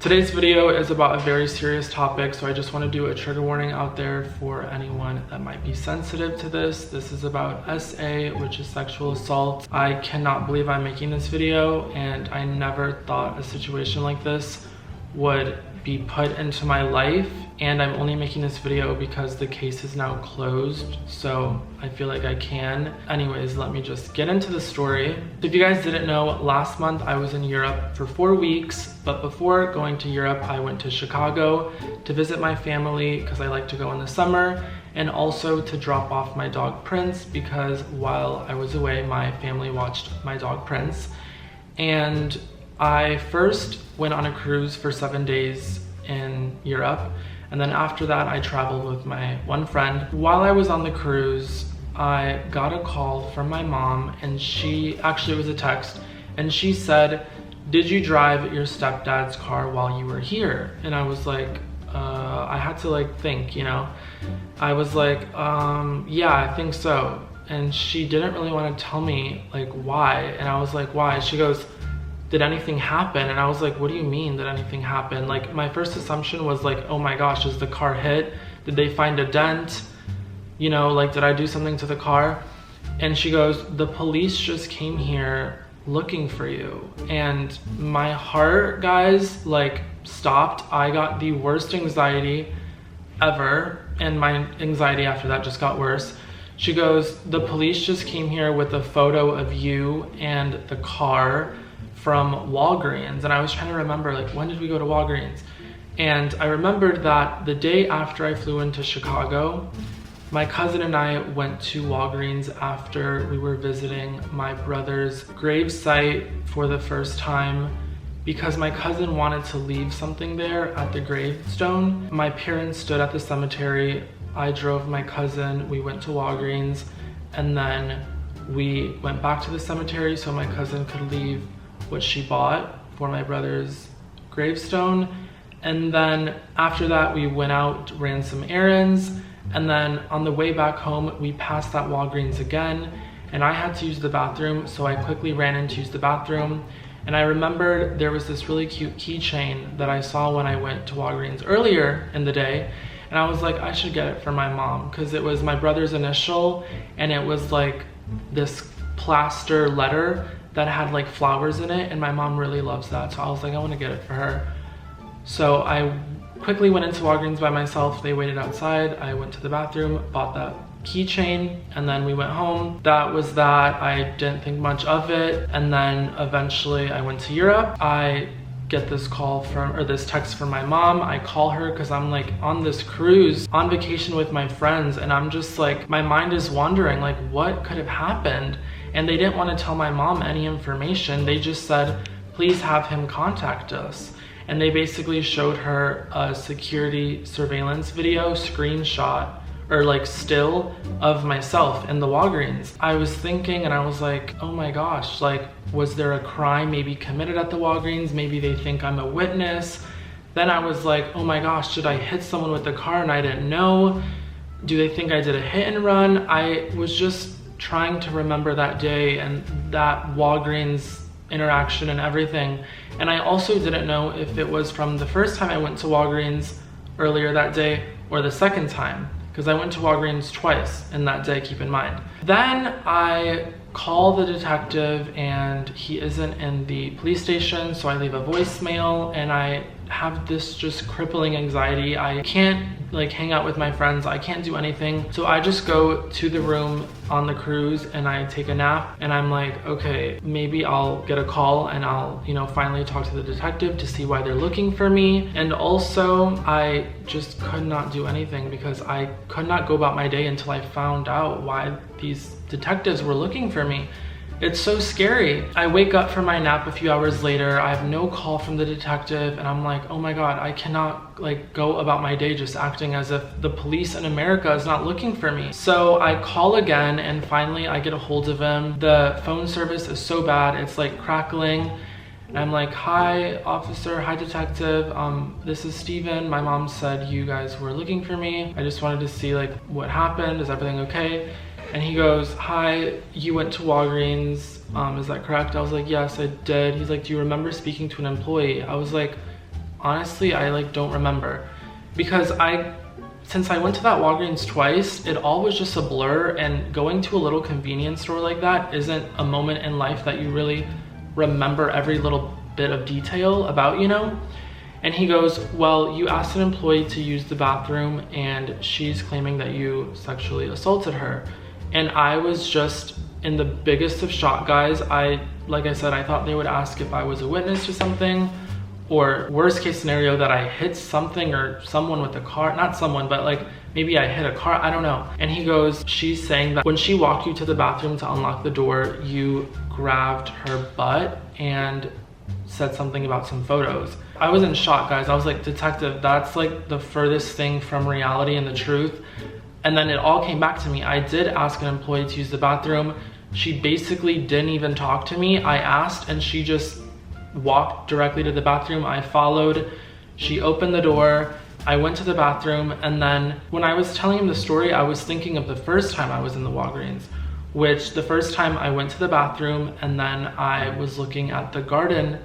Today's video is about a very serious topic, so I just want to do a trigger warning out there for anyone that might be sensitive to this. This is about SA, which is sexual assault. I cannot believe I'm making this video, and I never thought a situation like this would be put into my life, and I'm only making this video because the case is now closed, so I feel like I can. Anyways, let me just get into the story. If you guys didn't know, last month I was in Europe for 4 weeks, but before going to Europe, I went to Chicago to visit my family because I like to go in the summer, and also to drop off my dog Prince because while I was away, my family watched my dog Prince. And I first went on a cruise for 7 days in Europe, and then after that I traveled with my one friend. While I was on the cruise, I got a call from my mom, and it was a text, and she said, "Did you drive your stepdad's car while you were here?" And I was like, I had to think, I was like, yeah, I think so. And she didn't really want to tell me why, and I was like, why? She goes, "Did anything happen?" And I was like, "What do you mean, did anything happen?" My first assumption was oh my gosh, is the car hit? Did they find a dent? Did I do something to the car? And she goes, "The police just came here looking for you." And my heart, guys, stopped. I got the worst anxiety ever, and my anxiety after that just got worse. She goes, "The police just came here with a photo of you and the car from Walgreens." And I was trying to remember, when did we go to Walgreens? And I remembered that the day after I flew into Chicago, my cousin and I went to Walgreens after we were visiting my brother's grave site for the first time, because my cousin wanted to leave something there at the gravestone. My parents stood at the cemetery. I drove my cousin, we went to Walgreens, and then we went back to the cemetery so my cousin could leave what she bought for my brother's gravestone. And then after that, we went out, ran some errands, and then on the way back home, we passed that Walgreens again, and I had to use the bathroom, so I quickly ran in to use the bathroom. And I remembered there was this really cute keychain that I saw when I went to Walgreens earlier in the day, and I was like, I should get it for my mom, because it was my brother's initial, and it was this plaster letter that had flowers in it, and my mom really loves that, so I was like, I want to get it for her. So I quickly went into Walgreens by myself. They waited outside. I went to the bathroom, bought that keychain, and then we went home. That was that. I didn't think much of it, and then eventually I went to Europe. I get this this text from my mom. I call her because I'm on this cruise on vacation with my friends, and I'm just my mind is wandering, what could have happened? And they didn't want to tell my mom any information. They just said, please have him contact us. And they basically showed her a security surveillance video screenshot, or still, of myself in the Walgreens. I was thinking, and I was like, oh my gosh, was there a crime maybe committed at the Walgreens? Maybe they think I'm a witness. Then I was like, oh my gosh, did I hit someone with the car and I didn't know? Do they think I did a hit and run? I was just trying to remember that day and that Walgreens interaction and everything. And I also didn't know if it was from the first time I went to Walgreens earlier that day or the second time, because I went to Walgreens twice in that day, keep in mind. Then I call the detective, and he isn't in the police station, so I leave a voicemail, and I have this just crippling anxiety. I can't hang out with my friends. I can't do anything. So I just go to the room on the cruise and I take a nap, and I'm like, okay, maybe I'll get a call and I'll, finally talk to the detective to see why they're looking for me. And also I just could not do anything because I could not go about my day until I found out why these detectives were looking for me. It's so scary. I wake up from my nap a few hours later. I have no call from the detective, and I'm like, oh my God, I cannot go about my day just acting as if the police in America is not looking for me. So I call again, and finally I get a hold of him. The phone service is so bad, it's crackling. And I'm like, hi officer, hi detective, this is Steven. My mom said you guys were looking for me. I just wanted to see what happened, is everything okay? And he goes, hi, you went to Walgreens, is that correct? I was like, yes, I did. He's like, do you remember speaking to an employee? I was like, honestly, I like don't remember, because since I went to that Walgreens twice, it all was just a blur, and going to a little convenience store like that isn't a moment in life that you really remember every little bit of detail about, you know? And he goes, well, you asked an employee to use the bathroom and she's claiming that you sexually assaulted her. And I was just in the biggest of shock, guys. Like I said, I thought they would ask if I was a witness to something, or worst case scenario that I hit something or someone with a car, not someone, but like maybe I hit a car, I don't know. And he goes, she's saying that when she walked you to the bathroom to unlock the door, you grabbed her butt and said something about some photos. I was in shock, guys. I was like, detective, that's like the furthest thing from reality and the truth. And then it all came back to me. I did ask an employee to use the bathroom. She basically didn't even talk to me. I asked and she just walked directly to the bathroom. I followed. She opened the door. I went to the bathroom, and then when I was telling him the story, I was thinking of the first time I was in the Walgreens, which the first time I went to the bathroom and then I was looking at the garden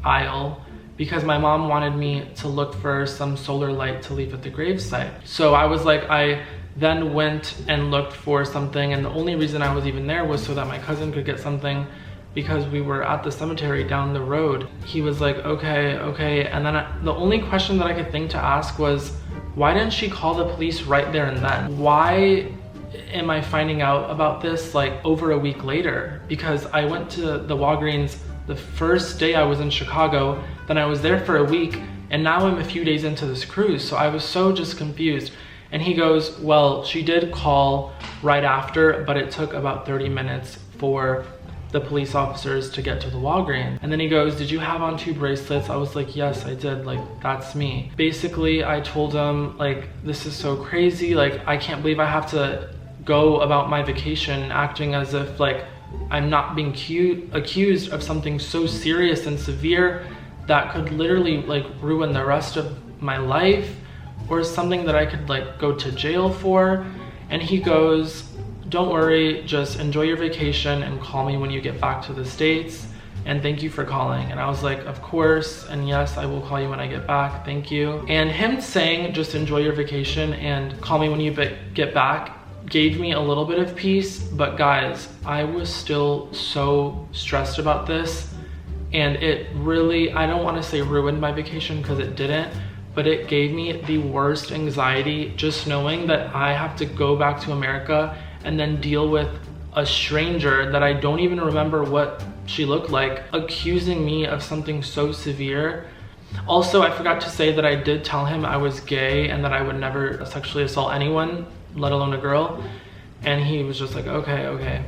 aisle because my mom wanted me to look for some solar light to leave at the gravesite. So I was like, I then went and looked for something, and the only reason I was even there was so that my cousin could get something, because we were at the cemetery down the road. He was like, okay. And then the only question that I could think to ask was, why didn't she call the police right there and then? Why am I finding out about this like over a week later? Because I went to the Walgreens the first day I was in Chicago, then I was there for a week, and now I'm a few days into this cruise. So I was so just confused. And he goes, well, she did call right after, but it took about 30 minutes for the police officers to get to the Walgreens. And then he goes, did you have on 2 bracelets? I was like, yes, I did. Like, that's me. Basically, I told him, like, this is so crazy. Like, I can't believe I have to go about my vacation acting as if, like, I'm not being accused of something so serious and severe that could literally, like, ruin the rest of my life, or something that I could, like, go to jail for. And he goes, don't worry, just enjoy your vacation and call me when you get back to the States, and thank you for calling. And I was like, of course, and yes, I will call you when I get back, thank you. And him saying just enjoy your vacation and call me when you get back gave me a little bit of peace. But guys, I was still so stressed about this, and it really, I don't want to say ruined my vacation, because it didn't, but it gave me the worst anxiety just knowing that I have to go back to America and then deal with a stranger that I don't even remember what she looked like, accusing me of something so severe. Also, I forgot to say that I did tell him I was gay and that I would never sexually assault anyone, let alone a girl. And he was just like, okay.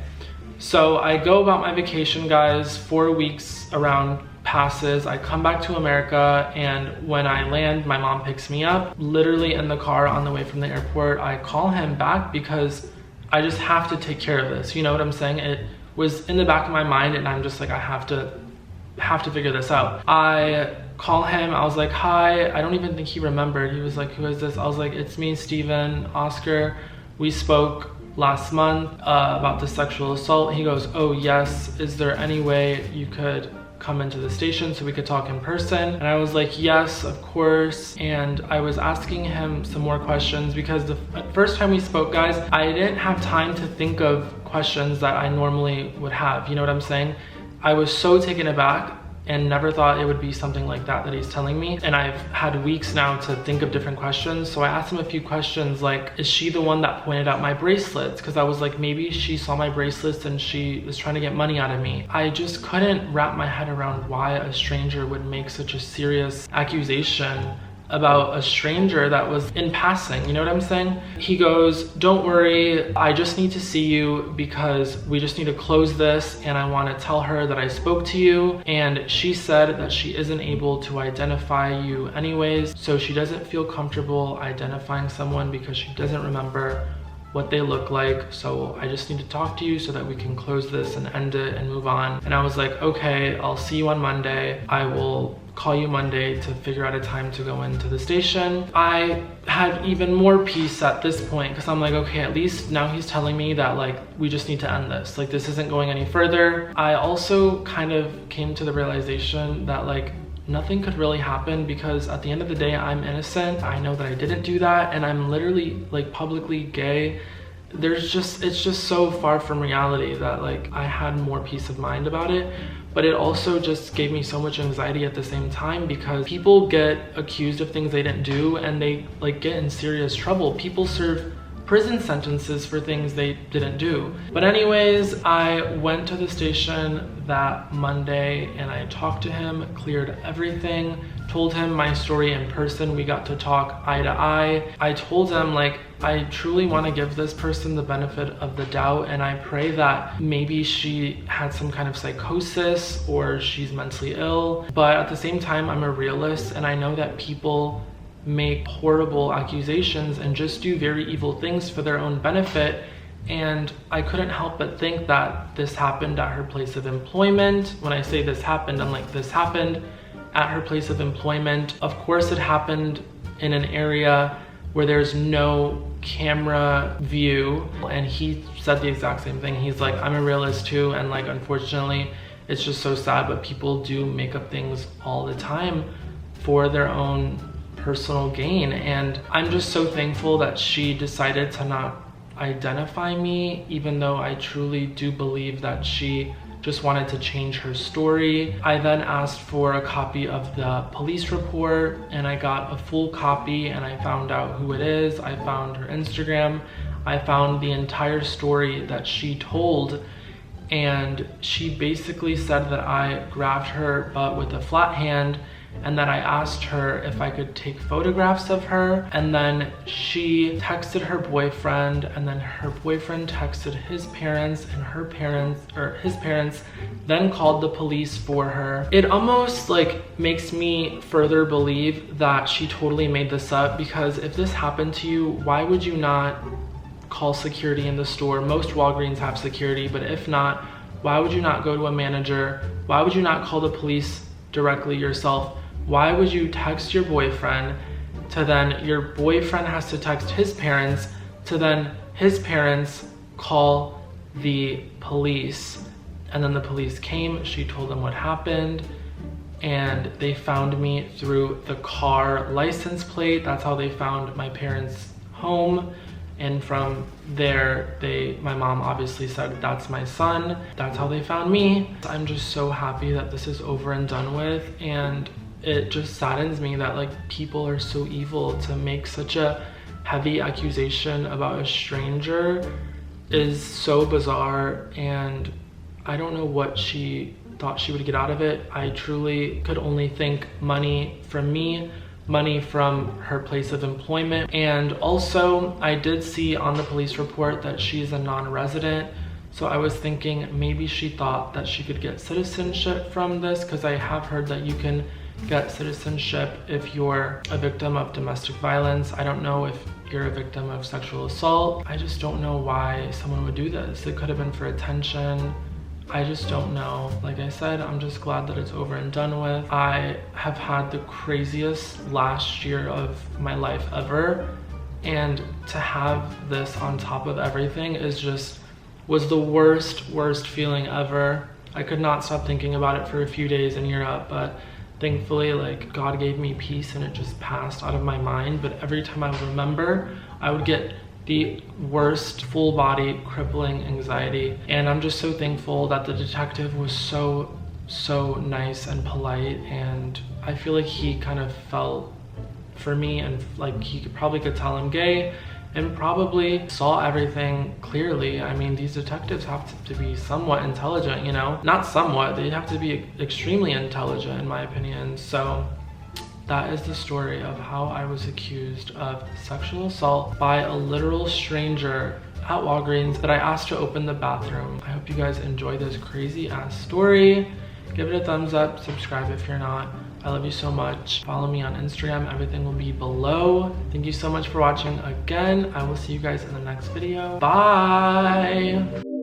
So I go about my vacation, guys. 4 weeks around passes. I come back to America, and when I land, my mom picks me up. Literally in the car on the way from the airport, I call him back because I just have to take care of this. You know what I'm saying? It was in the back of my mind, and I'm just like, I have to figure this out. I call him. I was like, hi. I don't even think he remembered. He was like, who is this? I was like, it's me, Steven, Oscar. We spoke last month about the sexual assault. He goes, oh yes, is there any way you could come into the station so we could talk in person? And I was like, yes, of course. And I was asking him some more questions, because the first time we spoke, guys, I didn't have time to think of questions that I normally would have. You know what I'm saying? I was so taken aback and never thought it would be something like that he's telling me. And I've had weeks now to think of different questions. So I asked him a few questions like, is she the one that pointed out my bracelets? Because I was like, maybe she saw my bracelets and she was trying to get money out of me. I just couldn't wrap my head around why a stranger would make such a serious accusation about a stranger that was in passing. You know what I'm saying? He goes, don't worry, I just need to see you because we just need to close this, and I want to tell her that I spoke to you, and she said that she isn't able to identify you anyways, so she doesn't feel comfortable identifying someone because she doesn't remember what they look like. So I just need to talk to you so that we can close this and end it and move on. And I was like, okay, I'll see you on Monday. I will call you Monday to figure out a time to go into the station. I had even more peace at this point because I'm like, okay, at least now he's telling me that like we just need to end this. Like this isn't going any further. I also kind of came to the realization that like nothing could really happen, because at the end of the day, I'm innocent. I know that I didn't do that, and I'm literally like publicly gay. It's just so far from reality that like I had more peace of mind about it. But it also just gave me so much anxiety at the same time, because people get accused of things they didn't do and they like get in serious trouble. People serve prison sentences for things they didn't do. But anyways, I went to the station that Monday and I talked to him, cleared everything, told him my story in person. We got to talk eye to eye. I told him like, I truly want to give this person the benefit of the doubt, and I pray that maybe she had some kind of psychosis or she's mentally ill. But at the same time, I'm a realist, and I know that people make horrible accusations and just do very evil things for their own benefit. And I couldn't help but think that this happened at her place of employment. When I say this happened, I'm like, this happened at her place of employment. Of course, it happened in an area where there's no camera view. And he said the exact same thing. He's like, I'm a realist too, and like, unfortunately, it's just so sad, but people do make up things all the time for their own personal gain. And I'm just so thankful that she decided to not identify me, even though I truly do believe that she just wanted to change her story. I then asked for a copy of the police report, and I got a full copy, and I found out who it is. I found her Instagram. I found the entire story that she told, and she basically said that I grabbed her butt with a flat hand, and that I asked her if I could take photographs of her. And then she texted her boyfriend, and then her boyfriend texted his parents, and his parents then called the police for her. It almost like makes me further believe that she totally made this up, because if this happened to you, why would you not call security in the store? Most Walgreens have security, but if not, why would you not go to a manager? Why would you not call the police directly yourself? Why would you text your boyfriend to then your boyfriend has to text his parents to then his parents call the police? And then the police came, she told them what happened, and they found me through the car license plate. That's how they found my parents' home. And from there, my mom obviously said, that's my son. That's how they found me. I'm just so happy that this is over and done with. And it just saddens me that like people are so evil to make such a heavy accusation about a stranger. Is so bizarre, and I don't know what she thought she would get out of it. I truly could only think money from me, money from her place of employment. And also I did see on the police report that she's a non-resident. So I was thinking maybe she thought that she could get citizenship from this, because I have heard that you can get citizenship if you're a victim of domestic violence. I don't know if you're a victim of sexual assault. I just don't know why someone would do this. It could have been for attention. I just don't know. Like I said, I'm just glad that it's over and done with. I have had the craziest last year of my life ever, and to have this on top of everything was the worst feeling ever. I could not stop thinking about it for a few days in Europe, but thankfully, like, God gave me peace and it just passed out of my mind. But every time I would remember, I would get the worst full body crippling anxiety. And I'm just so thankful that the detective was so nice and polite, and I feel like he kind of felt for me, and like he probably could tell I'm gay and probably saw everything clearly. I mean, these detectives have to be somewhat intelligent, you know? Not somewhat, they have to be extremely intelligent in my opinion. So that is the story of how I was accused of sexual assault by a literal stranger at Walgreens that I asked to open the bathroom. I hope you guys enjoy this crazy ass story. Give it a thumbs up, subscribe if you're not. I love you so much. Follow me on Instagram, everything will be below. Thank you so much for watching again. I will see you guys in the next video. Bye!